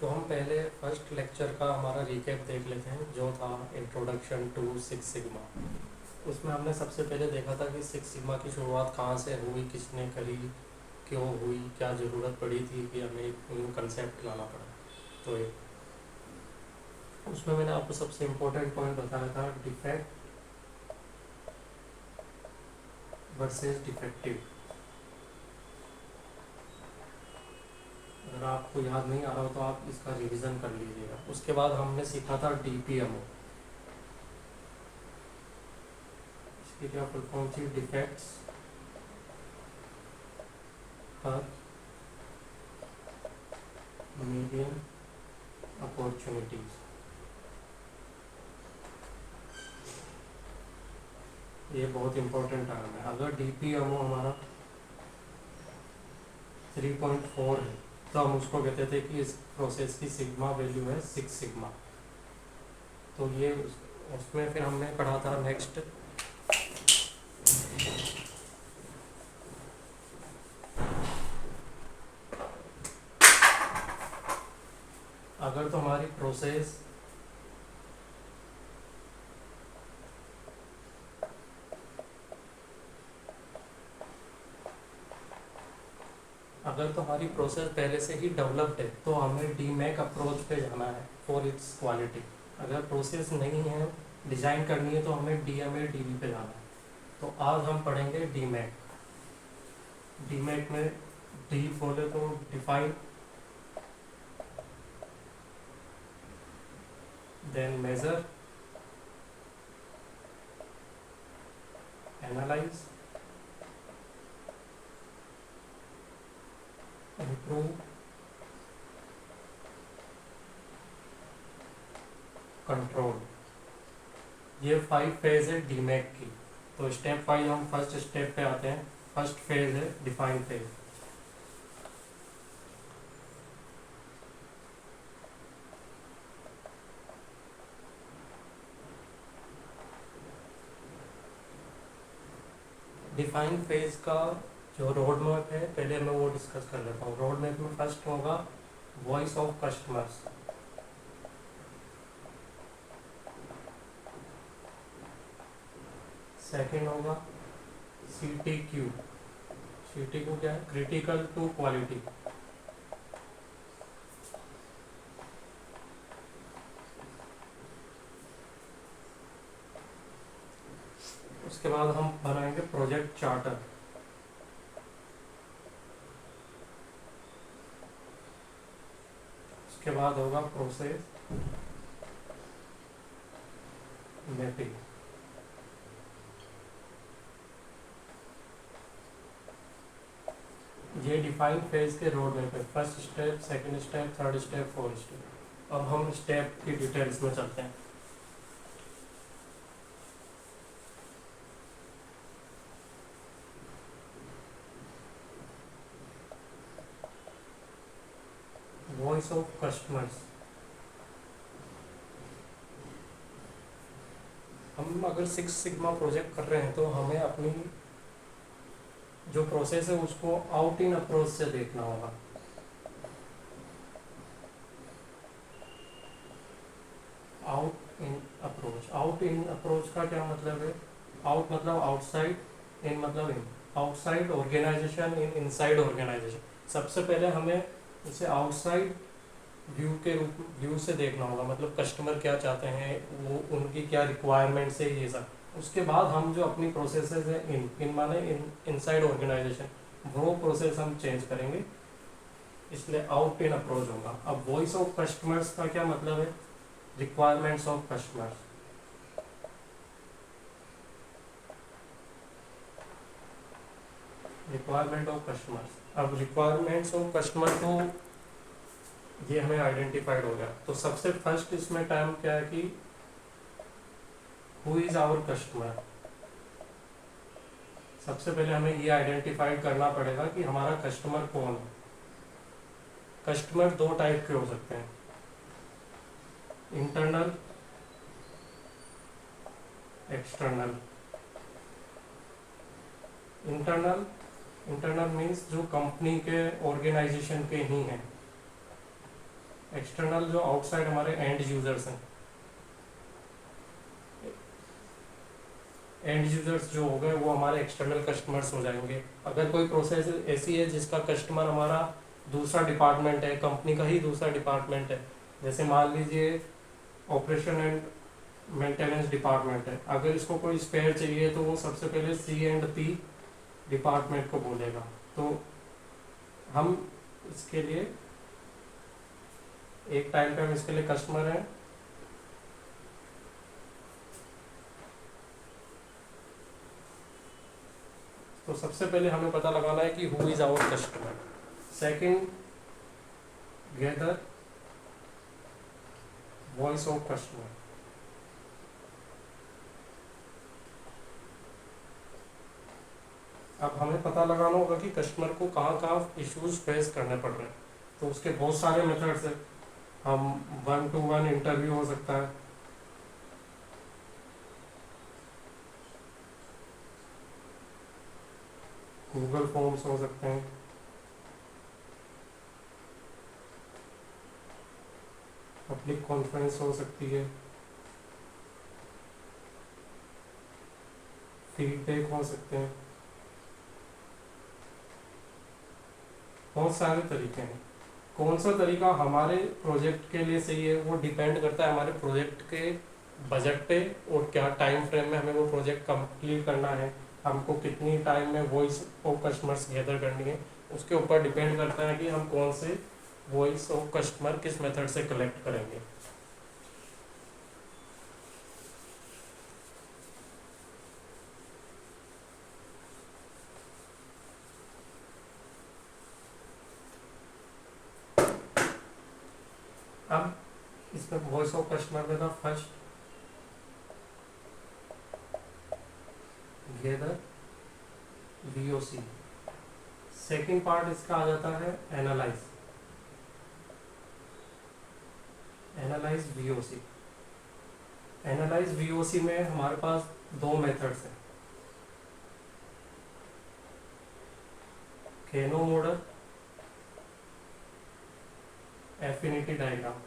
तो हम पहले फर्स्ट लेक्चर का हमारा रिकैप देख लेते हैं जो था इंट्रोडक्शन टू सिक्स सिग्मा। उसमें हमने सबसे पहले देखा था कि सिक्स सिग्मा की शुरुआत कहाँ से हुई, किसने करी, क्यों हुई, क्या ज़रूरत पड़ी थी कि हमें एक न्यू कंसेप्ट लाना पड़ा। तो उसमें मैंने आपको सबसे इम्पोर्टेंट पॉइंट बताया था डिफेक्ट वर्सेस डिफेक्टिव। अगर आपको याद नहीं आ रहा हो तो आप इसका रिवीजन कर लीजिएगा। उसके बाद हमने सीखा था DPMO। इसकी क्या फुल फॉर्म थी? डिफेक्ट्स पर मीडियम अपॉर्चुनिटीज। ये बहुत इंपॉर्टेंट टर्म है। अगर DPMO हमारा 3.4 है तो हम उसको कहते थे कि इस प्रोसेस की सिग्मा वैल्यू है 6 सिग्मा। तो ये उसमें फिर हमने पढ़ा था नेक्स्ट अगर तो हमारी प्रोसेस पहले से ही डेवलप्ड है तो हमें डीमैक अप्रोच पे जाना है फॉर इट्स क्वालिटी। अगर प्रोसेस नहीं है, डिज़ाइन करनी है, तो हमें DMA DB पे जाना है। तो आज हम पढ़ेंगे डीमैक। डीमैक में डी बोले तो define, then measure, analyse, improve, control. ये 5 फेज है डीमैक की। तो स्टेप वाइज हम फर्स्ट स्टेप पे आते हैं। फर्स्ट फेज है डिफाइन फेज। डिफाइन फेज का जो रोड मैप है पहले मैं वो डिस्कस कर लेता हूँ। रोड मैप में फर्स्ट होगा वॉइस ऑफ कस्टमर्स, सेकंड होगा CTQ। CTQ क्या है? Critical to quality. उसके बाद हम बनाएंगे प्रोजेक्ट चार्टर। उसके बाद होगा प्रोसेस मैपिंग। ये डिफाइन फेज के रोड मैप है। First step, second step, third step, fourth step. अब हम स्टेप की डिटेल्स में चलते हैं। Voice of customers. हम अगर सिक्स सिग्मा प्रोजेक्ट कर रहे हैं तो हमें अपनी जो प्रोसेस है उसको आउट इन अप्रोच से देखना होगा। आउट इन अप्रोच का क्या मतलब है? आउट मतलब आउटसाइड, इन मतलब in. Outside organisation, in inside organisation. सबसे पहले हमें इसे आउटसाइड व्यू से देखना होगा। मतलब कस्टमर क्या चाहते हैं, वो उनकी क्या रिक्वायरमेंट्स है, ये सब। उसके बाद हम जो अपनी प्रोसेसेस है इन माने इनसाइड ऑर्गेनाइजेशन, वो प्रोसेस हम चेंज करेंगे। इसलिए आउट इन अप्रोच होगा। अब वॉइस ऑफ कस्टमर्स का क्या मतलब है? Requirements of customers. Requirement of customers. अब रिक्वायरमेंट्स ऑफ कस्टमर को ये हमें आइडेंटिफाइड हो गया। तो सबसे फर्स्ट इसमें टर्म क्या है कि हु इज आवर कस्टमर। सबसे पहले हमें ये आइडेंटिफाइड करना पड़ेगा कि हमारा कस्टमर कौन है। कस्टमर दो टाइप के हो सकते हैं, इंटरनल, एक्सटर्नल। इंटरनल मीन्स जो कंपनी के ऑर्गेनाइजेशन के ही हैं। एक्सटर्नल जो आउटसाइड हमारे एंड यूजर्स हैं, एंड यूजर्स जो हो गए वो हमारे एक्सटर्नल कस्टमर्स हो जाएंगे। अगर कोई प्रोसेस ऐसी है जिसका कस्टमर हमारा दूसरा डिपार्टमेंट है, कंपनी का ही दूसरा डिपार्टमेंट है, जैसे मान लीजिए ऑपरेशन एंड मेंटेनेंस डिपार्टमेंट है, अगर इसको कोई स्पेयर चाहिए तो वो सबसे पहले C&P डिपार्टमेंट को बोलेगा। तो हम इसके लिए एक टाइम पे हम इसके लिए कस्टमर हैं, तो सबसे पहले हमें पता लगाना है कि who is our customer. Second, gather voice of customer. अब हमें पता लगाना होगा कि कस्टमर को कहाँ कहाँ इश्यूज फेस करने पड़ रहे हैं, तो उसके बहुत सारे मेथड्स हैं। हम 1-to-1 इंटरव्यू हो सकता है, गूगल फॉर्म्स हो सकते हैं, पब्लिक कॉन्फ्रेंस हो सकती है, फीडबैक हो सकते हैं, बहुत सारे तरीके हैं। कौन सा तरीका हमारे प्रोजेक्ट के लिए सही है वो डिपेंड करता है हमारे प्रोजेक्ट के बजट पे और क्या टाइम फ्रेम में हमें वो प्रोजेक्ट कंप्लीट करना है, हमको कितनी टाइम में वॉइस ऑफ कस्टमर्स गैदर करनी है, उसके ऊपर डिपेंड करता है कि हम कौन से वॉइस ऑफ कस्टमर किस मेथड से कलेक्ट करेंगे। अब इसमें वॉइस ऑफ कस्टमर में था first gather VOC, second part इसका आ जाता है analyse, analyse VOC। Analyse VOC में हमारे पास दो मेथड्स हैं, केनो मॉडल, एफिनिटी डायग्राम।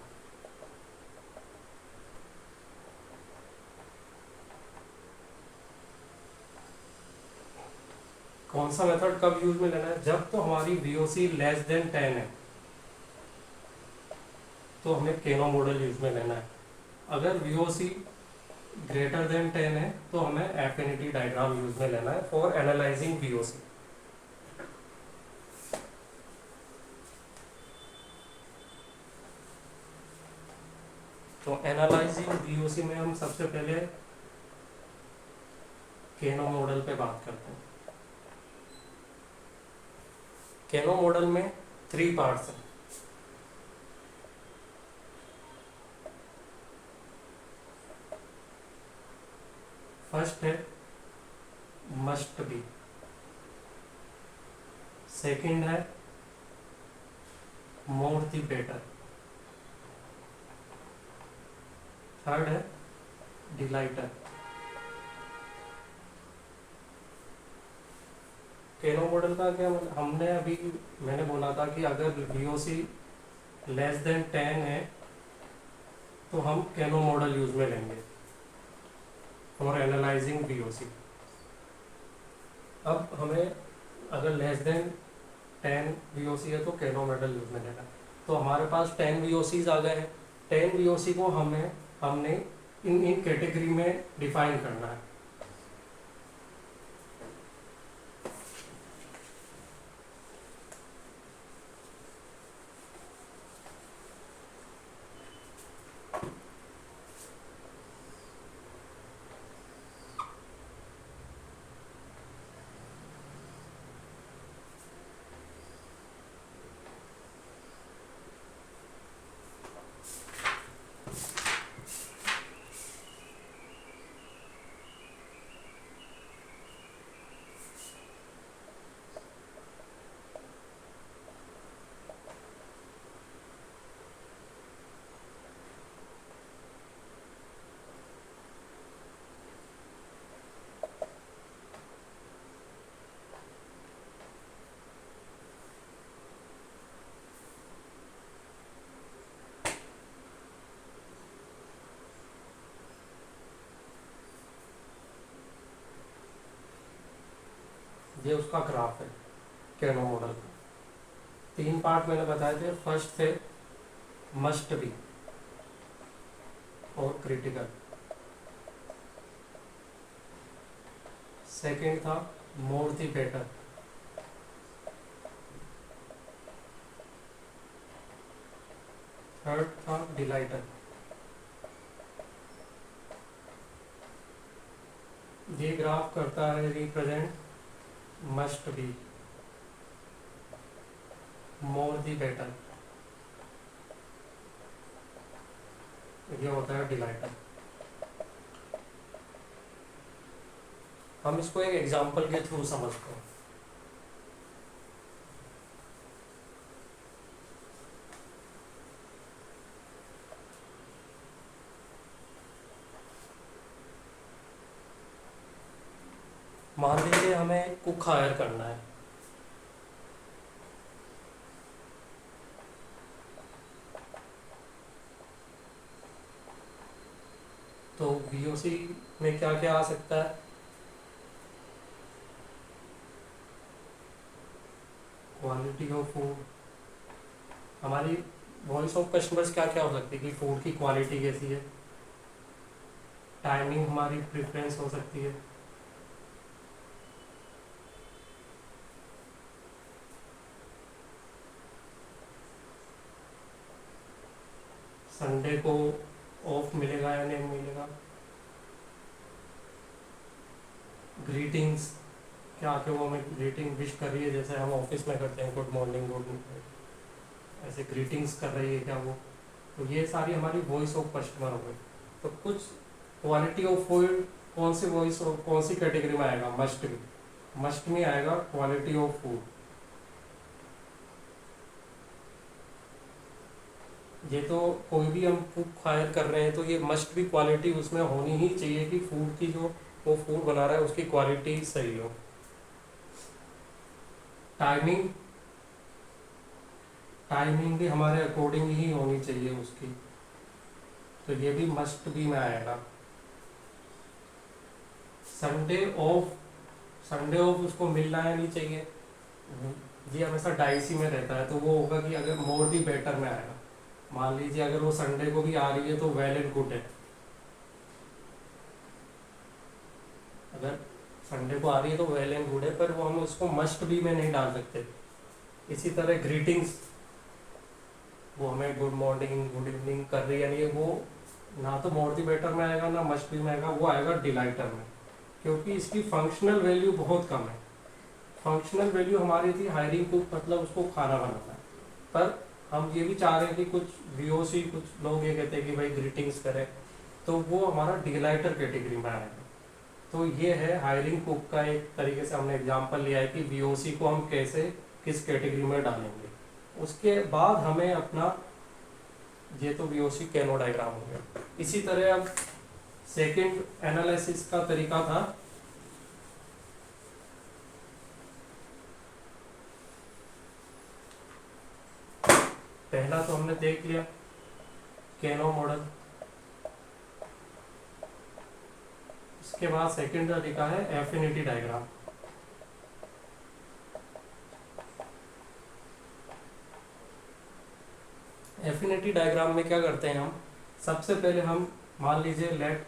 कौन सा मेथड कब यूज में लेना है? जब तो हमारी VOC लेस देन 10 है तो हमें केनो मॉडल यूज में लेना है। अगर VOC ग्रेटर देन 10 है तो हमें एफिनिटी डायग्राम यूज में लेना है फॉर एनालाइजिंग VOC। तो एनालाइजिंग VOC में हम सबसे पहले केनो मॉडल पे बात करते हैं। केनो मॉडल में 3 पार्ट्स हैं। फर्स्ट है मस्ट बी, सेकंड है मोर दी बेटर, थर्ड है डिलाइटर। केनो मॉडल का क्या मतलब, हमने अभी मैंने बोला था कि अगर VOC लेस देन 10 है तो हम केनो मॉडल यूज में लेंगे फॉर एनालाइजिंग VOC। अब हमें अगर लेस देन 10 VOC है तो केनो मॉडल यूज में लेना। तो हमारे पास 10 VOCs आ गए हैं। 10 VOC को हमने इन कैटेगरी में डिफाइन करना है। ये उसका ग्राफ है कैनो मॉडल का। 3 पार्ट मैंने बताए थे। फर्स्ट थे मस्ट बी और क्रिटिकल, सेकेंड था मोर दी बेटर, थर्ड था डिलाइटर। ये ग्राफ करता है represent must be, more the better, ये होता है डिलाइटर। हम इसको एक एग्जांपल के थ्रू समझते हैं। मान लीजिए हमें कुक हायर करना है, तो VOC में क्या क्या आ सकता है? क्वालिटी ऑफ फूड, हमारी वॉइस ऑफ कस्टमर्स क्या क्या हो सकती है कि फूड की क्वालिटी कैसी है। टाइमिंग हमारी प्रेफरेंस हो सकती है। संडे को ऑफ मिलेगा या नहीं मिलेगा। ग्रीटिंग्स, क्या कि वो हमें ग्रीटिंग विश कर रही है, जैसे हम ऑफिस में करते हैं गुड मॉर्निंग गुड, ऐसे ग्रीटिंग्स कर रही है क्या वो। तो ये सारी हमारी वॉइस ऑफ कस्टमर हो गई। तो कुछ क्वालिटी ऑफ फूड कौन सी वॉइस और कौन सी कैटेगरी में आएगा? मस्ट में आएगा क्वालिटी ऑफ फूड। ये तो कोई भी हम कुक हायर कर रहे हैं तो ये मस्ट भी क्वालिटी उसमें होनी ही चाहिए कि फूड की जो वो फूड बना रहा है उसकी क्वालिटी सही हो। टाइमिंग, टाइमिंग भी हमारे अकॉर्डिंग ही होनी चाहिए उसकी, तो ये भी मस्ट भी में आएगा। संडे ऑफ, संडे ऑफ उसको मिलना है नहीं चाहिए, ये हमेशा डाइसी में रहता है, तो वो होगा कि अगर मोर दी बेटर में आएगा। मान लीजिए अगर वो संडे को भी आ रही है तो वेल एंड गुड है। अगर संडे को आ रही है तो वेल एंड गुड है, पर वो हम उसको मस्ट बी में नहीं डाल सकते। इसी तरह ग्रीटिंग्स, वो हमें गुड मॉर्निंग गुड इवनिंग कर रही है, नहीं वो ना तो मोर दी बेटर में आएगा ना मस्ट बी में आएगा, वो आएगा डिलाइटर में, क्योंकि इसकी फंक्शनल वैल्यू बहुत कम है। फंक्शनल वैल्यू हमारी थी हायरिंग कुक, मतलब उसको खाना बनाना है, पर हम ये भी चाह रहे हैं कि कुछ VOC, कुछ लोग ये कहते हैं कि भाई ग्रीटिंग्स करें, तो वो हमारा डिलाइटर कैटेगरी में आएगा। तो ये है हायरिंग कुक का एक तरीके से हमने एग्जांपल लिया है कि VOC को हम कैसे किस कैटेगरी में डालेंगे। उसके बाद हमें अपना, ये तो VOC कैनो डायग्राम हो गया। इसी तरह अब सेकंड एनालिसिस का तरीका था, पहला तो हमने देख लिया कैनो मॉडल, इसके बाद सेकंड तरीका है एफिनिटी डायग्राम। एफिनिटी डायग्राम में क्या करते हैं हम, सबसे पहले हम मान लीजिए लेट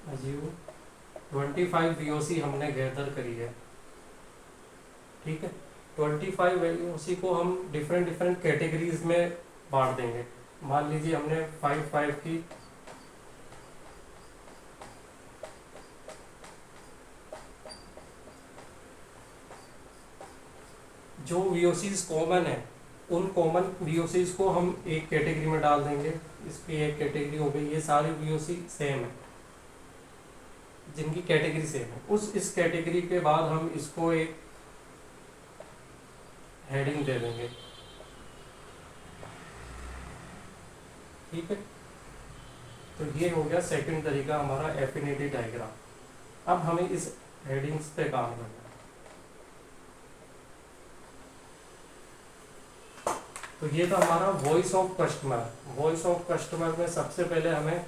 अज्यूम 25 VOC हमने गैदर करी है, ठीक है। 25 VOC को हम डिफरेंट डिफरेंट कैटेगरीज में बांट देंगे। मान लीजिए हमने 5 की जो VOCs कॉमन है, उन कॉमन VOCs को हम एक कैटेगरी में डाल देंगे। इसकी एक कैटेगरी हो गई, ये सारी VOC सेम है जिनकी कैटेगरी सेम है। इस कैटेगरी के बाद हम इसको एक हेडिंग दे देंगे, ठीक है। तो ये हो गया सेकंड तरीका हमारा एफिनिटी डायग्राम। अब हमें इस हेडिंग्स पे काम करना है। तो ये था हमारा voice of customer. Voice of customer में सबसे पहले हमें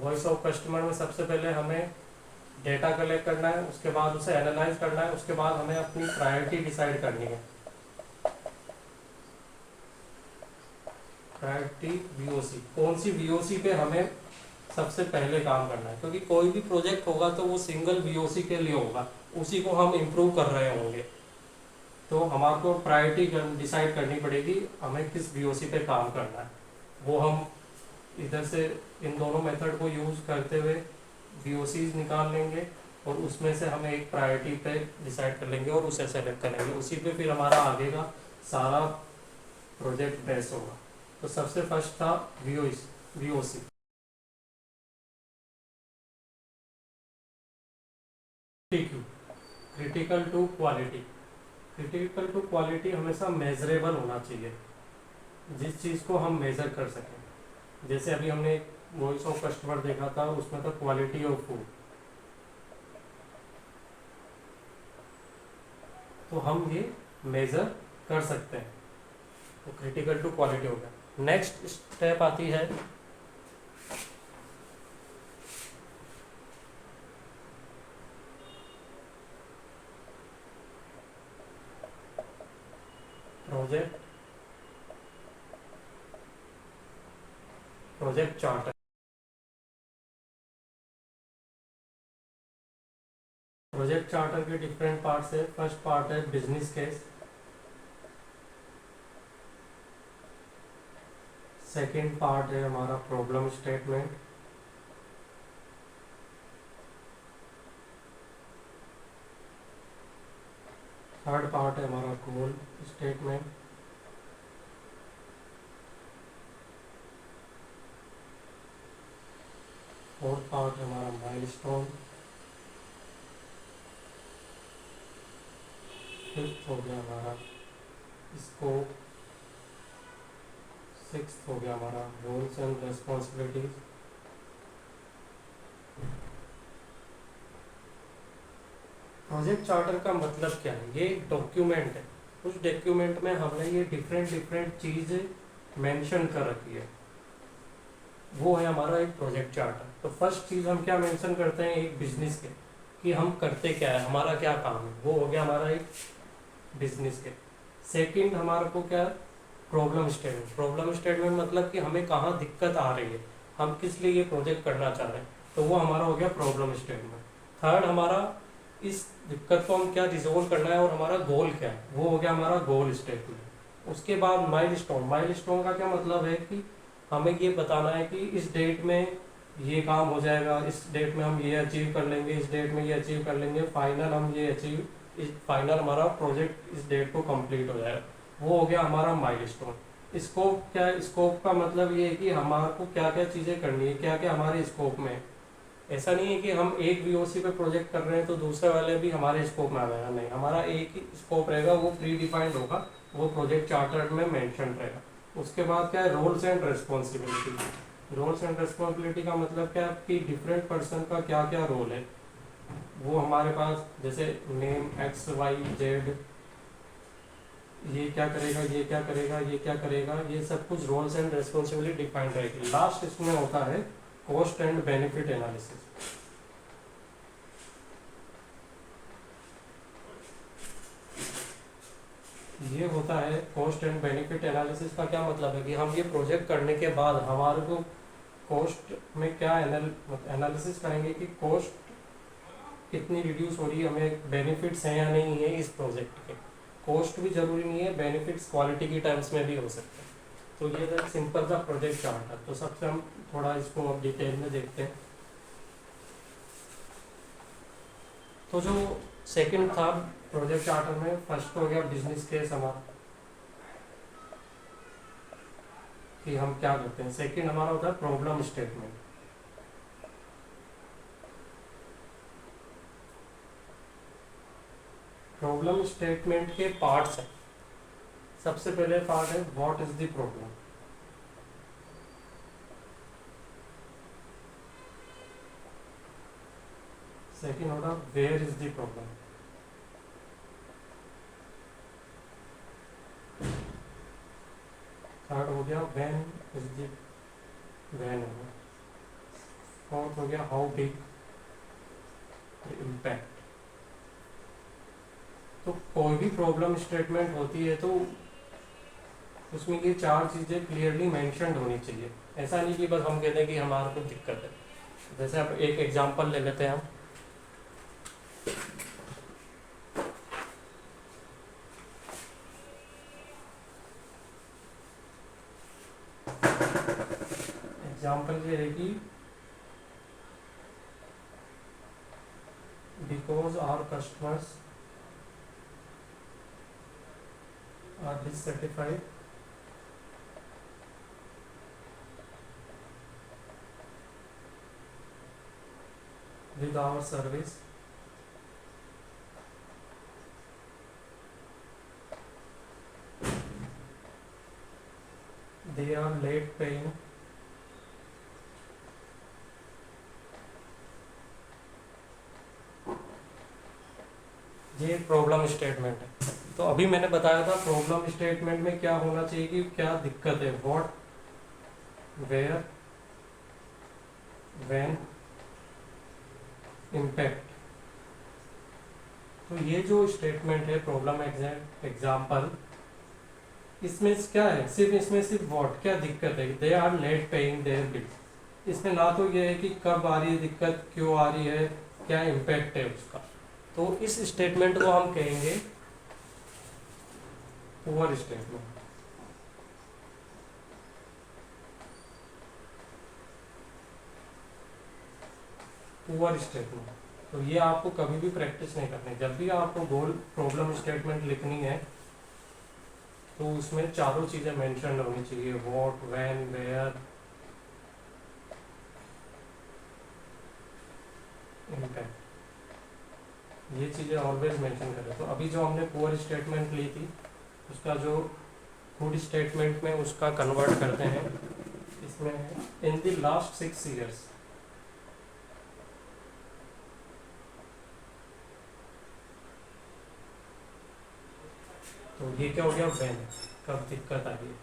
वॉइस ऑफ कस्टमर में सबसे पहले हमें डेटा कलेक्ट करना है, उसके बाद उसे एनालाइज करना है, उसके बाद हमें अपनी प्रायोरिटी डिसाइड करनी है। प्रायोरिटी वीओसी, कौन सी वीओसी पे हमें सबसे पहले काम करना है, क्योंकि कोई भी प्रोजेक्ट होगा तो वो सिंगल वीओसी के लिए होगा, उसी को हम इम्प्रूव कर रहे होंगे। तो हमारे को प्रायोरिटी डिसाइड करनी पड़ेगी, हमें किस वीओसी पे काम करना है। वो हम इधर से इन दोनों मेथड को यूज करते हुए वीओसीज निकाल लेंगे और उसमें से हमें एक प्रायोरिटी पे डिसाइड कर लेंगे और उसे सेलेक्ट करेंगे, उसी पे फिर हमारा आगे का सारा प्रोजेक्ट बेस होगा। तो सबसे फर्स्ट था VOC. TQ, critical to quality. Critical to quality हमेशा मेजरेबल होना चाहिए, जिस चीज़ को हम मेजर कर सकें। जैसे अभी हमने वॉइस ऑफ कस्टमर देखा था, उसमें था क्वालिटी ऑफ फूड, तो हम ये मेजर कर सकते हैं। तो क्रिटिकल टू क्वालिटी हो गया। नेक्स्ट स्टेप आती है प्रोजेक्ट चार्टर। प्रोजेक्ट चार्टर के डिफरेंट पार्ट्स है। फर्स्ट पार्ट है बिजनेस केस, सेकेंड पार्ट है हमारा प्रॉब्लम स्टेटमेंट, थर्ड पार्ट है हमारा गोल स्टेटमेंट, फोर्थ पार्ट है हमारा माइलस्टोन, फिफ्थ हो गया हमारा स्कोप, सिक्स्थ हो गया हमारा roles and responsibilities, project charter का मतलब क्या है? ये एक डॉक्यूमेंट है। उस डॉक्यूमेंट में हमने ये डिफरेंट डिफरेंट चीज़ मेंशन कर रखी है, वो है हमारा एक प्रोजेक्ट चार्टर। तो फर्स्ट चीज़ हम क्या मेंशन करते हैं एक बिजनेस के, कि हम करते क्या है, हमारा क्या काम है, वो हो गया हमारा एक बिजनेस के। सेकंड हमारे को क्या, प्रॉब्लम स्टेटमेंट। प्रॉब्लम स्टेटमेंट मतलब कि हमें कहाँ दिक्कत आ रही है, हम किस लिए ये प्रोजेक्ट करना चाह रहे हैं, तो वो हमारा हो गया प्रॉब्लम स्टेटमेंट। थर्ड हमारा इस दिक्कत को हम क्या रिजोल्व करना है और हमारा गोल क्या है, वो हो गया हमारा गोल स्टेटमेंट। उसके बाद माइलस्टोन। माइलस्टोन का क्या मतलब है कि हमें ये बताना है कि इस डेट में ये काम हो जाएगा, इस डेट में हम ये अचीव कर लेंगे, इस डेट में ये अचीव कर लेंगे, फाइनल हम ये अचीव, इस फाइनल हमारा प्रोजेक्ट इस डेट को कंप्लीट हो जाएगा, वो हो गया हमारा माइलस्टोन। स्कोप क्या है? स्कोप का मतलब ये है कि हमारे को क्या क्या चीज़ें करनी है, क्या क्या हमारे स्कोप में है। ऐसा नहीं है कि हम एक वीओसी पे प्रोजेक्ट कर रहे हैं तो दूसरे वाले भी हमारे स्कोप में आ जाएगा, नहीं, हमारा एक ही स्कोप रहेगा, वो प्री डिफाइंड होगा, वो प्रोजेक्ट चार्टर में मेंशन रहेगा। उसके बाद क्या है, roles and responsibility. Roles and responsibility का मतलब क्या है कि डिफरेंट पर्सन का क्या क्या रोल है, वो हमारे पास जैसे नेम एक्स वाई जेड, ये क्या करेगा, ये क्या करेगा, ये क्या करेगा, ये सब कुछ रोल्स एंड रेस्पॉन्सिबिलिटी डिफाइंड रहेगी। लास्ट इसमें होता है कॉस्ट एंड बेनिफिट एनालिसिस। ये होता है कॉस्ट एंड बेनिफिट एनालिसिस का क्या मतलब है कि हम ये प्रोजेक्ट करने के बाद हमारे को कॉस्ट में क्या एनालिसिस करेंगे कि कॉस्ट कितनी रिड्यूस हो रही है, हमें बेनिफिट्स हैं या नहीं है इस प्रोजेक्ट के। कॉस्ट भी जरूरी नहीं है, बेनिफिट्स क्वालिटी की टर्म्स में भी हो सकते हैं। तो ये था सिंपल सा प्रोजेक्ट चार्टर। तो सबसे हम थोड़ा इसको अब डिटेल में देखते हैं। तो जो सेकंड था प्रोजेक्ट चार्टर में, फर्स्ट हो गया बिजनेस केस हमारा कि हम क्या करते हैं। सेकंड हमारा होता है प्रॉब्लम स्टेटमेंट। प्रॉब्लम स्टेटमेंट के पार्ट्स हैं। सबसे पहले पार्ट है what is the problem. Second होगा where is the problem. Third हो गया व्हेन इज द, व्हेन होगा। फोर्थ हो गया हाउ बिग इम्पैक्ट। तो कोई भी प्रॉब्लम स्टेटमेंट होती है तो उसमें ये चार चीज़ें क्लियरली मेंशन्ड होनी चाहिए। ऐसा नहीं कि बस हम कहते हैं कि हमारा कुछ दिक्कत है। जैसे अब एक एग्जांपल ले लेते हैं हम। एग्जांपल ये है कि because our customers are dissatisfied with our service, they are late paying ये प्रॉब्लम स्टेटमेंट है। तो अभी मैंने बताया था प्रॉब्लम स्टेटमेंट में क्या होना चाहिए कि क्या दिक्कत है, व्हाट, वेयर, व्हेन, इम्पैक्ट। तो ये जो स्टेटमेंट है प्रॉब्लम एग्जाम्पल, इसमें क्या है, सिर्फ व्हाट, क्या दिक्कत है, they are late paying their bills. इसमें ना तो ये है कि कब आ रही है दिक्कत, क्यों आ रही है, क्या इम्पैक्ट है उसका। तो इस स्टेटमेंट को हम कहेंगे पुअर स्टेटमेंट। Poor statement. तो ये आपको कभी भी प्रैक्टिस नहीं करनी। जब भी आपको गोल प्रॉब्लम स्टेटमेंट लिखनी है तो उसमें चारों चीजें मेंशन होनी चाहिए, व्हाट, व्हेन, वेयर, इम्पैक्ट। ये चीजें ऑलवेज मेंशन करें। तो अभी जो हमने पुअर स्टेटमेंट ली थी उसका जो गुड स्टेटमेंट में उसका कन्वर्ट करते हैं, इसमें इन द लास्ट 6 years। तो ये क्या हो गया, व्हेन, कब दिक्कत आ रही है।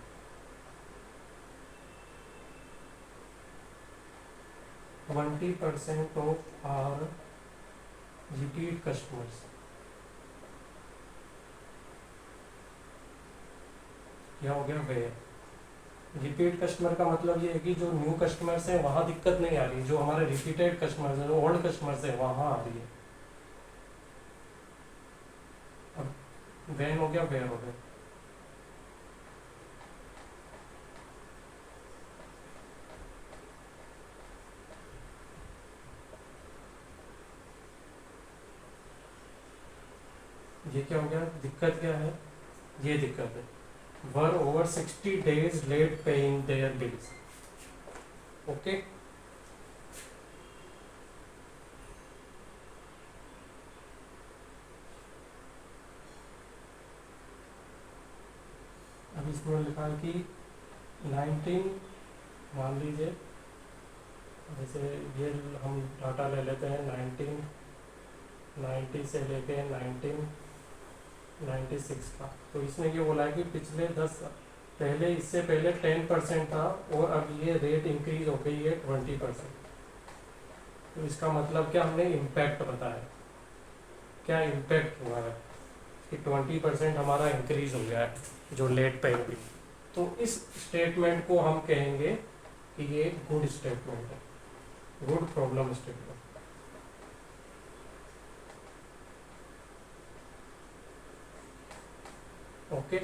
20% ऑफ आवर रिपीट कस्टमर्स, क्या हो गया, वेयर। रिपीट कस्टमर का मतलब ये है कि जो न्यू कस्टमर्स हैं वहाँ दिक्कत नहीं आ रही, जो हमारे रिपीटेड कस्टमर्स हैं, जो ओल्ड कस्टमर्स हैं वहाँ आ रही है। अब व्हेन हो गया, वेयर हो गया। ये क्या हो गया, दिक्कत क्या है, ये दिक्कत है, were over 60 days late paying their bills. Okay. अब इसमें लिखा है कि 19, मान लीजिए जैसे ये हम डाटा ले लेते हैं 1990 से लेके 1996 का। तो इसमें ये बोला है कि पिछले 10 पहले, इससे पहले 10% था और अब ये रेट इंक्रीज हो गई है 20%। तो इसका मतलब क्या, हमने इम्पैक्ट बताया, क्या इम्पैक्ट हुआ है कि 20% हमारा इंक्रीज हो गया है जो लेट पेइंग भी। तो इस स्टेटमेंट को हम कहेंगे कि ये गुड स्टेटमेंट है, गुड प्रॉब्लम स्टेटमेंट। ओके।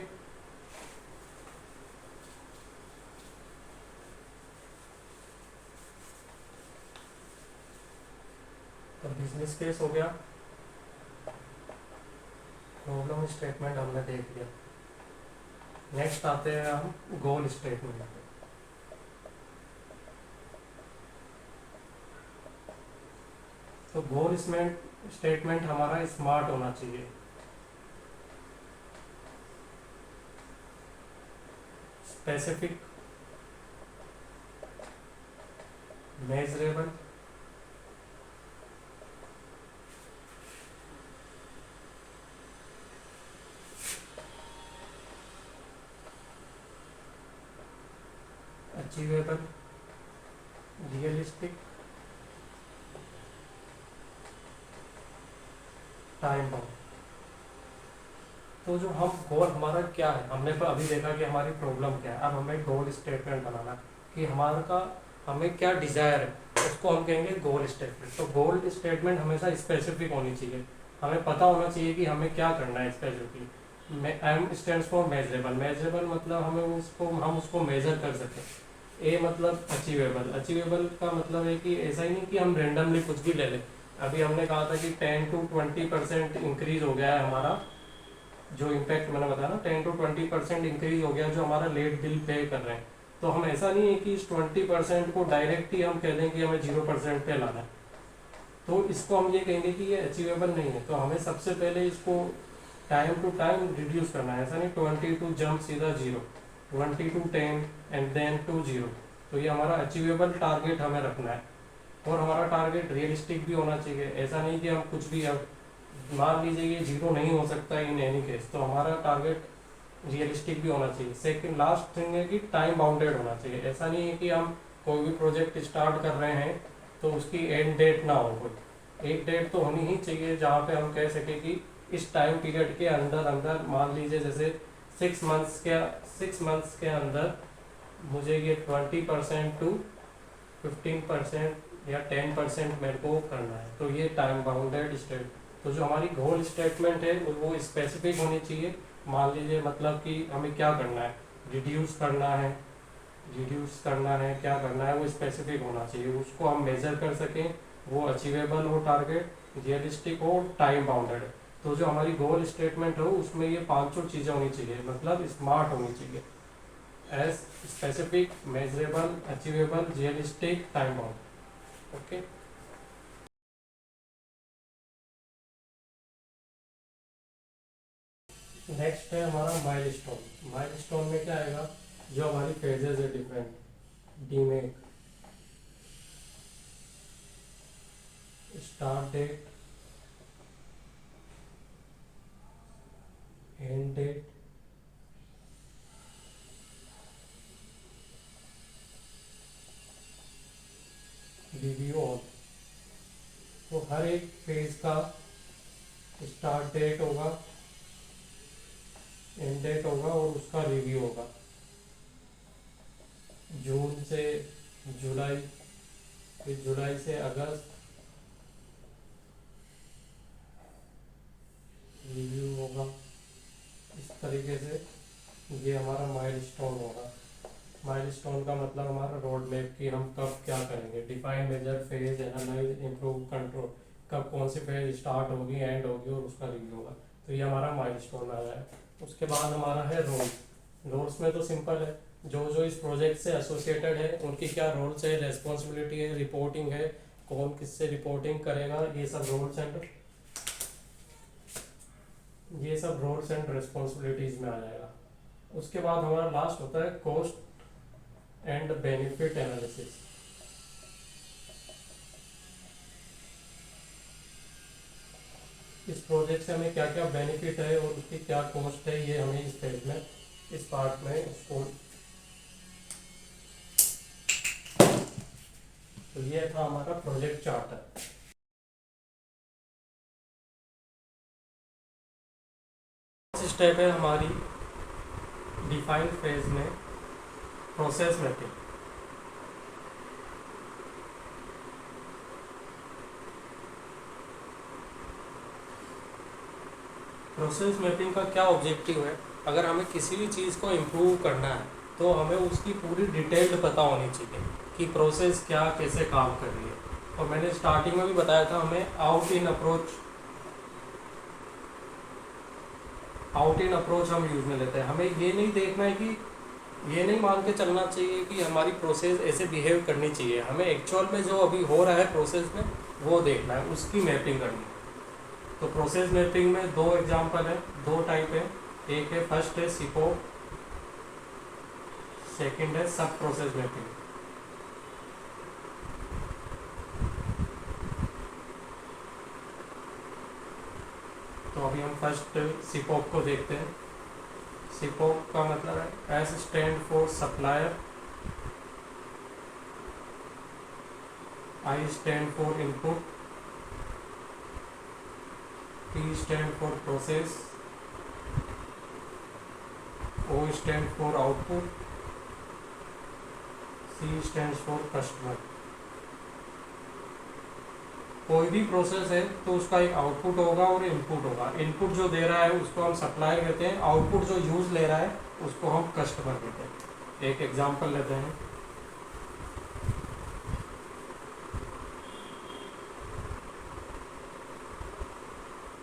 तो बिजनेस केस हो गया, प्रॉब्लम स्टेटमेंट हमने देख लिया। नेक्स्ट आते हैं हम गोल स्टेटमेंट। तो गोल स्टेटमेंट हमारा स्मार्ट होना चाहिए, specific, measurable, achievable, realistic time bound. तो जो हम गोल हमारा क्या है, हमने तो अभी देखा कि हमारी प्रॉब्लम क्या है। अब हमें गोल स्टेटमेंट बनाना है कि हमारा का हमें क्या डिज़ायर है, उसको हम कहेंगे गोल स्टेटमेंट। तो गोल स्टेटमेंट हमेशा स्पेसिफिक होनी चाहिए, हमें पता होना चाहिए कि हमें क्या करना है specifically. M stands for measurable, measurable मतलब हम उसको मेजर कर सकें। ए मतलब अचीवेबल, अचीवेबल का मतलब है कि ऐसा ही नहीं कि हम रेंडमली कुछ भी ले लें। अभी हमने कहा था कि 10 to 20% इंक्रीज हो गया है हमारा, जो इम्पैक्ट मैंने बताया ना, 10 to 20% इंक्रीज हो गया जो हमारा लेट बिल पे कर रहे हैं। तो हम ऐसा नहीं है कि इस 20% को डायरेक्ट ही हम कह दें कि हमें 0% पे लाना है, तो इसको हम ये कहेंगे कि ये अचीवेबल नहीं है। तो हमें सबसे पहले इसको टाइम टू टाइम रिड्यूस करना है। ऐसा नहीं 20 to जंप सीधा 0, 20 to 10 एंड देन टू 0। तो ये हमारा अचीवेबल टारगेट हमें रखना है, और हमारा टारगेट रियलिस्टिक भी होना चाहिए। ऐसा नहीं कि हम कुछ भी, अब मान लीजिए ये 0 नहीं हो सकता इन एनी केस, तो हमारा टारगेट रियलिस्टिक भी होना चाहिए। सेकंड लास्ट थिंग है कि टाइम बाउंडेड होना चाहिए। ऐसा नहीं है कि हम कोई भी प्रोजेक्ट स्टार्ट कर रहे हैं तो उसकी एंड डेट ना हो कोई, एक डेट तो होनी ही चाहिए जहाँ पे हम कह सकें कि इस टाइम पीरियड के अंदर अंदर, मान लीजिए जैसे 6 मंथ्स के अंदर मुझे ये 20% to 15% या 10% मेरे को करना है, तो ये टाइम बाउंडेड स्टेट। तो जो हमारी गोल स्टेटमेंट है वो स्पेसिफिक होनी चाहिए। मान लीजिए मतलब कि हमें क्या करना है, रिड्यूस करना है, क्या करना है वो स्पेसिफिक होना चाहिए, उसको हम मेजर कर सकें, वो अचीवेबल हो, टारगेट रियलिस्टिक हो, टाइम बाउंडेड। तो जो हमारी गोल स्टेटमेंट हो उसमें ये पांचों चीज़ें होनी चाहिए, मतलब स्मार्ट होनी चाहिए। As specific, measurable, achievable, realistic, time bound. Okay. Next है हमारा माइलस्टोन। माइलस्टोन में क्या आएगा, जो हमारी फेजेस है different, DMAIC, start date, end date, review on. तो हर एक फेज का स्टार्ट डेट होगा, एंड डेट होगा और उसका रिव्यू होगा। जून से जुलाई, फिर जुलाई से अगस्त, रिव्यू होगा। इस तरीके से ये हमारा माइलस्टोन होगा। माइलस्टोन का मतलब हमारा रोड मैप कि हम कब क्या करेंगे, define, measure, phase, analyse, improve, control, कब कौन सी फेज स्टार्ट होगी, एंड होगी और उसका रिव्यू होगा। तो ये हमारा माइलस्टोन आ जाए। उसके बाद हमारा है रोल। रोल्स में तो सिंपल है, जो जो इस प्रोजेक्ट से एसोसिएटेड है उनकी क्या रोल्स है, रेस्पॉन्सिबिलिटी है, रिपोर्टिंग है, कौन किससे रिपोर्टिंग करेगा, ये सब रोल्स एंड रिस्पॉन्सिबिलिटीज में आ जाएगा। उसके बाद हमारा लास्ट होता है कॉस्ट एंड बेनिफिट एनालिसिस। इस प्रोजेक्ट से हमें क्या क्या बेनिफिट है और उसकी क्या कॉस्ट है, ये हमें इस पेज में, इस पार्ट में उसको। तो ये था हमारा प्रोजेक्ट चार्टर। स्टेप है हमारी डिफाइंड फेज में प्रोसेस मैपिंग। प्रोसेस मैपिंग का क्या ऑब्जेक्टिव है, अगर हमें किसी भी चीज़ को इम्प्रूव करना है तो हमें उसकी पूरी डिटेल्ड पता होनी चाहिए कि प्रोसेस क्या कैसे काम कर रही है। और मैंने स्टार्टिंग में भी बताया था, हमें आउट इन अप्रोच हम यूज में लेते हैं। हमें ये नहीं देखना है कि, ये नहीं मान के चलना चाहिए कि हमारी प्रोसेस ऐसे बिहेव करनी चाहिए। हमें एक्चुअल में जो अभी हो रहा है प्रोसेस में वो देखना है, उसकी मैपिंग करनी है। तो प्रोसेस मैपिंग में दो एग्जांपल है, दो टाइप है। एक है, फर्स्ट है सिपो, सेकंड है सब प्रोसेस मैपिंग। तो अभी हम फर्स्ट सिपोक को देखते हैं। सिपोक का मतलब है S stand for supplier, I stand for input, P stand for process, O stand for output, C stands for customer। कोई भी प्रोसेस है तो उसका एक आउटपुट होगा और इनपुट होगा। इनपुट जो दे रहा है उसको हम सप्लाई कहते हैं, आउटपुट जो यूज ले रहा है उसको हम कस्टमर कहते हैं। एक एग्जांपल लेते हैं।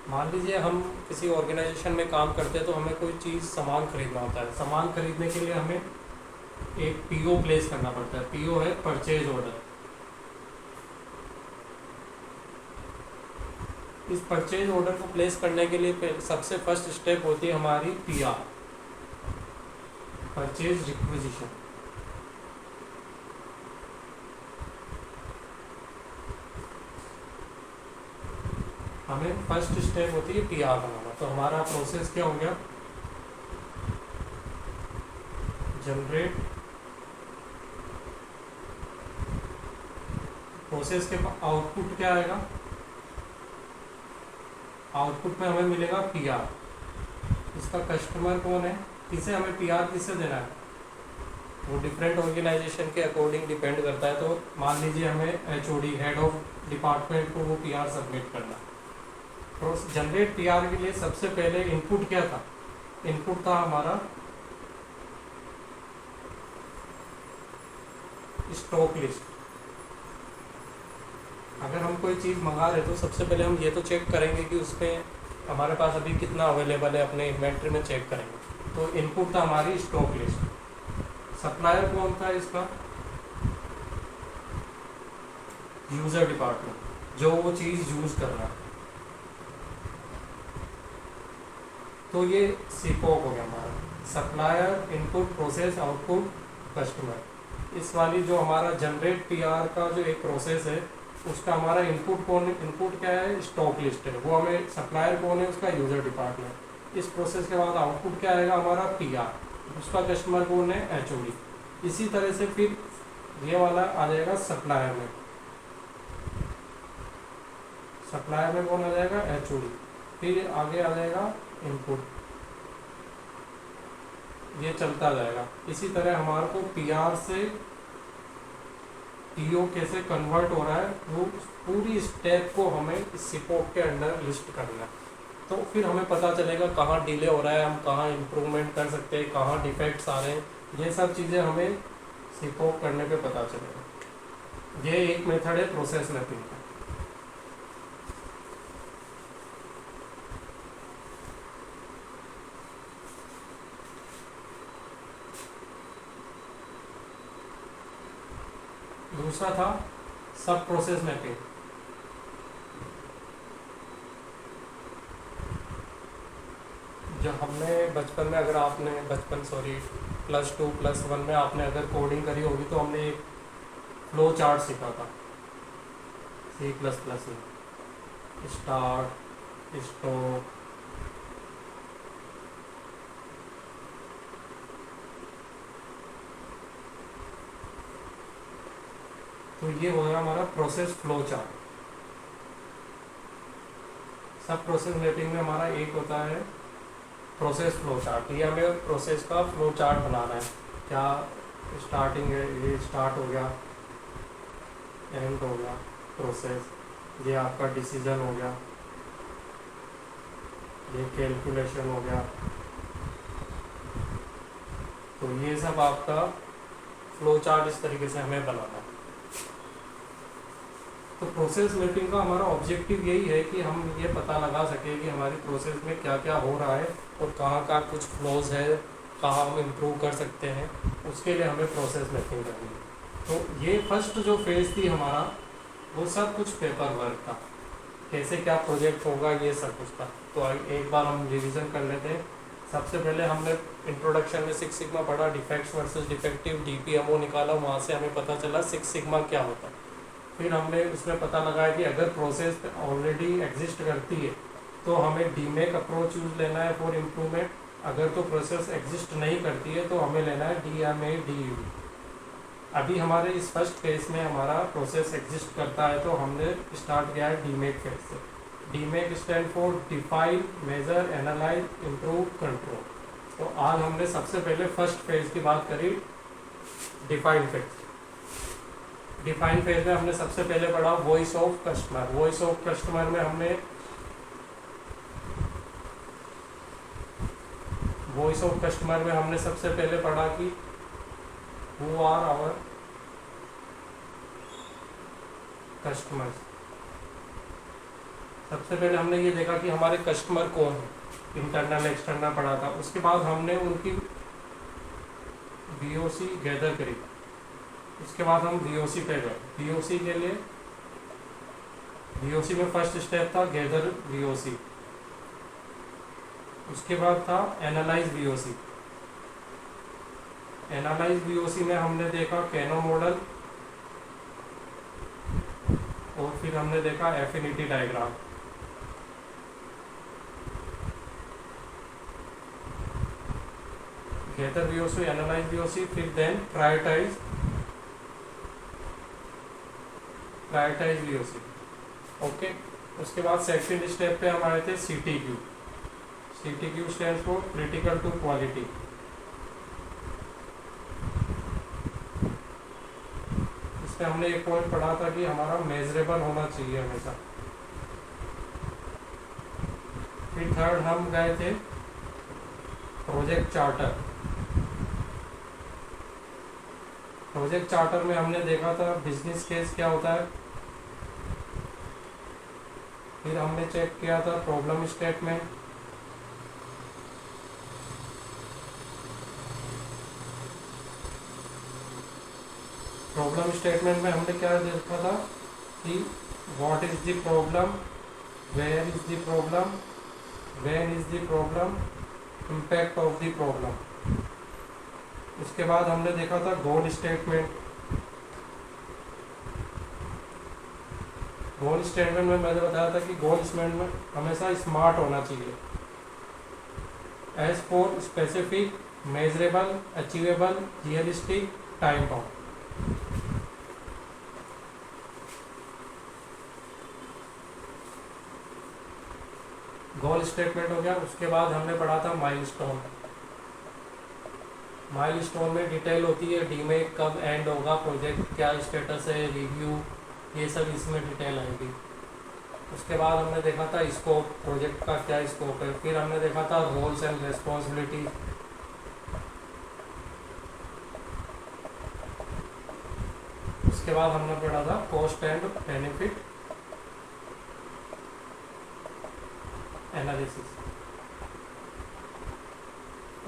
मान लीजिए हम किसी ऑर्गेनाइजेशन में काम करते हैं तो हमें कोई चीज़ सामान खरीदना होता है। सामान खरीदने के लिए हमें एक पीओ प्लेस करना पड़ता है। पीओ है परचेज ऑर्डर। इस परचेज ऑर्डर को प्लेस करने के लिए सबसे फर्स्ट स्टेप होती है हमारी पीआर, परचेज रिक्विजिशन। हमें फर्स्ट स्टेप होती है पीआर बनाना। तो हमारा प्रोसेस क्या हो गया, जनरेट। प्रोसेस के आउटपुट क्या आएगा, आउटपुट में हमें मिलेगा पीआर। इसका कस्टमर कौन है, किसे हमें पीआर किससे देना है, वो डिफरेंट ऑर्गेनाइजेशन के अकॉर्डिंग डिपेंड करता है। तो मान लीजिए हमें एचओडी, हेड ऑफ डिपार्टमेंट को वो पीआर सबमिट करना। तो जनरेट पीआर के लिए सबसे पहले इनपुट क्या था, इनपुट था हमारा स्टॉक लिस्ट। अगर हम कोई चीज़ मंगा रहे तो सबसे पहले हम ये तो चेक करेंगे कि उसमें हमारे पास अभी कितना अवेलेबल है, अपने इन्वेंट्री में चेक करेंगे। तो इनपुट था हमारी स्टॉक लिस्ट। सप्लायर कौन था इसका, यूजर डिपार्टमेंट, जो वो चीज़ यूज कर रहा है। तो ये सीपॉक हो गया हमारा, supplier, input, process, output, customer. इस वाली जो हमारा जनरेट पीआर का जो एक प्रोसेस है उसका हमारा इनपुट कौन है, इनपुट क्या है, स्टॉक लिस्ट है। वो हमें सप्लायर कौन है, उसका यूजर डिपार्टमेंट। इस प्रोसेस के बाद आउटपुट क्या आएगा हमारा पीआर, उसका कस्टमर कौन है, एचओडी। इसी तरह से फिर ये वाला आ जाएगा सप्लायर में, सप्लायर में कौन आ जाएगा, एचओडी। फिर आगे आ जाएगा इनपुट, ये चलता जाएगा। इसी तरह हमारे को पीआर से पीओ कैसे कन्वर्ट हो रहा है वो पूरी स्टेप को हमें इस सिपोक के अंडर लिस्ट करना है। तो फिर हमें पता चलेगा कहाँ डिले हो रहा है, हम कहाँ इम्प्रूवमेंट कर सकते हैं, कहाँ डिफेक्ट्स आ रहे हैं। ये सब चीज़ें हमें सिपोक करने पे पता चलेगा। ये एक मेथड है प्रोसेस मैपिंग का। दूसरा था सब प्रोसेस मैपिंग। जो हमने बचपन में, अगर आपने +2 +1 में आपने अगर कोडिंग करी होगी तो हमने एक फ्लो चार्ट सीखा था C++ में, स्टार्ट, स्टॉप, तो ये हो गया हमारा प्रोसेस फ्लो चार्ट। सब प्रोसेस मैपिंग में हमारा एक होता है प्रोसेस फ्लो चार्ट। ये हमें प्रोसेस का फ्लो चार्ट बनाना है। क्या स्टार्टिंग है, ये स्टार्ट हो गया, एंड हो गया प्रोसेस, ये आपका डिसीजन हो गया, ये कैलकुलेशन हो गया। तो ये सब आपका फ्लो चार्ट इस तरीके से हमें बनाना है। तो प्रोसेस मैपिंग का हमारा ऑब्जेक्टिव यही है कि हम ये पता लगा सकें कि हमारी प्रोसेस में क्या क्या हो रहा है और कहाँ का कुछ फ्लॉज है, कहाँ हम इम्प्रूव कर सकते हैं। उसके लिए हमें प्रोसेस मैपिंग करनी है। तो ये फर्स्ट जो फेज़ थी हमारा, वो सब कुछ पेपर वर्क था, कैसे क्या प्रोजेक्ट होगा ये सब कुछ था। तो एक बार हम रिविज़न कर लेते हैं। सबसे पहले हमने इंट्रोडक्शन में 6 सिग्मा पढ़ा, डिफेक्ट्स वर्सेस डिफेक्टिव, DPMO निकाला, वहाँ से हमें पता चला 6 सिग्मा क्या होता है। फिर हमने उसमें पता लगाया कि अगर प्रोसेस ऑलरेडी एग्जिस्ट करती है तो हमें डीमेक अप्रोच यूज लेना है फॉर इम्प्रूवमेंट। अगर तो प्रोसेस एग्जिस्ट नहीं करती है तो हमें लेना है DMADU। अभी हमारे इस फर्स्ट फेज में हमारा प्रोसेस एग्जिस्ट करता है तो हमने स्टार्ट किया है डीमेक फेज से। DMAIC stand for define, measure, analyse, improve, control. तो आज हमने सबसे पहले फर्स्ट फेज की बात करी, डिफाइन फेज। डिफाइन फेज में हमने सबसे पहले पढ़ा voice of customer. Voice of customer में हमने सबसे पहले पढ़ा कि हु आर आवर कस्टमर्स। सबसे पहले हमने ये देखा कि हमारे कस्टमर कौन है, इंटरनल एक्सटर्नल पढ़ा था। उसके बाद हमने उनकी वीओसी गैदर करी। उसके बाद हम वीओसी पे गए। वीओसी के लिए वीओसी में फर्स्ट स्टेप था गैदर वीओसी। उसके बाद था एनालाइज वीओसी। एनालाइज वीओसी में हमने देखा कैनो मॉडल और फिर हमने देखा affinity diagram. Gather VOC, analyse VOC, फिर देन प्रायोरिटाइज वीओसी। ओके। उसके बाद सेकंड स्टेप पे हम आए थे CTQ. CTQ stands for critical to quality. इसमें हमने एक पॉइंट पढ़ा था कि हमारा मेजरेबल होना चाहिए हमेशा। फिर थर्ड हम गए थे प्रोजेक्ट चार्टर। प्रोजेक्ट चार्टर में हमने देखा था बिजनेस केस क्या होता है। फिर हमने चेक किया था प्रॉब्लम स्टेटमेंट। प्रॉब्लम स्टेटमेंट में हमने क्या देखा था कि what is the problem, where is the problem, when is the problem, impact of the problem. उसके बाद हमने देखा था गोल स्टेटमेंट। गोल स्टेटमेंट में मैंने बताया था कि गोल स्टेटमेंट हमेशा स्मार्ट होना चाहिए। As for specific, measurable, achievable, realistic, time bound. Goal statement हो गया। उसके बाद हमने पढ़ा था माइलस्टोन। माइलस्टोन में डिटेल होती है, डीमेक कब एंड होगा, प्रोजेक्ट क्या स्टेटस है, रिव्यू, ये सब इसमें डिटेल आएगी। उसके बाद हमने देखा था स्कोप, प्रोजेक्ट का क्या स्कोप है। फिर हमने देखा था रोल्स एंड रेस्पॉन्सिबिलिटी। उसके बाद हमने पढ़ा था कॉस्ट एंड बेनिफिट एनालिसिस।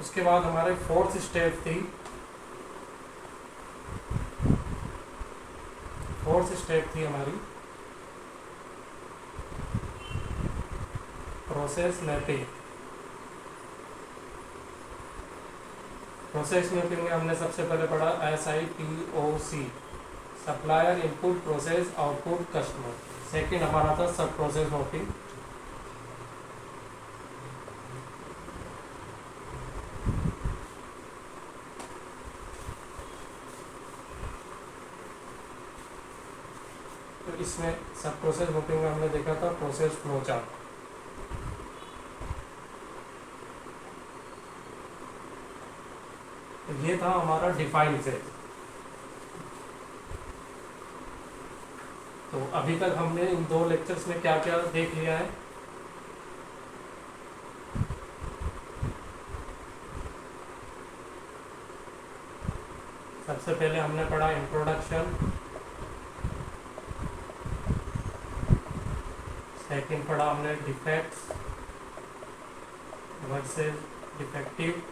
उसके बाद हमारे फोर्थ स्टेप थी हमारी प्रोसेस मैपिंग। प्रोसेस मैपिंग में हमने सबसे पहले पढ़ा SIPOC, supplier input process output customer. Second हमारा था सब प्रोसेस मैपिंग। इसमें सब प्रोसेस मैपिंग में हमने देखा था प्रोसेस फ्लो चार्ट। ये था हमारा डिफाइन फेज। तो अभी तक हमने इन 2 लेक्चर्स में क्या क्या देख लिया है। सबसे पहले हमने पढ़ा इंट्रोडक्शन। सेकंड पढ़ा हमने डिफेक्ट्स वर्सेस डिफेक्टिव।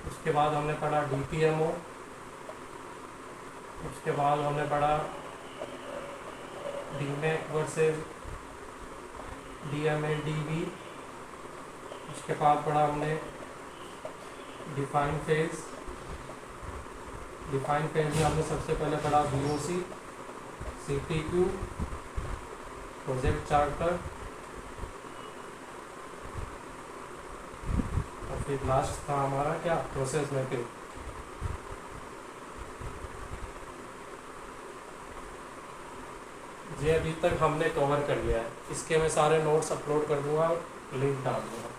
उसके बाद हमने पढ़ा DPMO। उसके बाद हमने पढ़ा डीमेक वर्सेस DMADV। उसके बाद पढ़ा हमने डिफाइन फेज। डिफाइन फेज में हमने सबसे पहले पढ़ा VOC, CTQ, प्रोजेक्ट चार्टर और फिर लास्ट था हमारा क्या प्रोसेस मैपिंग। ये अभी तक हमने कवर कर लिया है, इसके मैं सारे नोट्स अपलोड कर दूंगा, लिंक डाल दूंगा।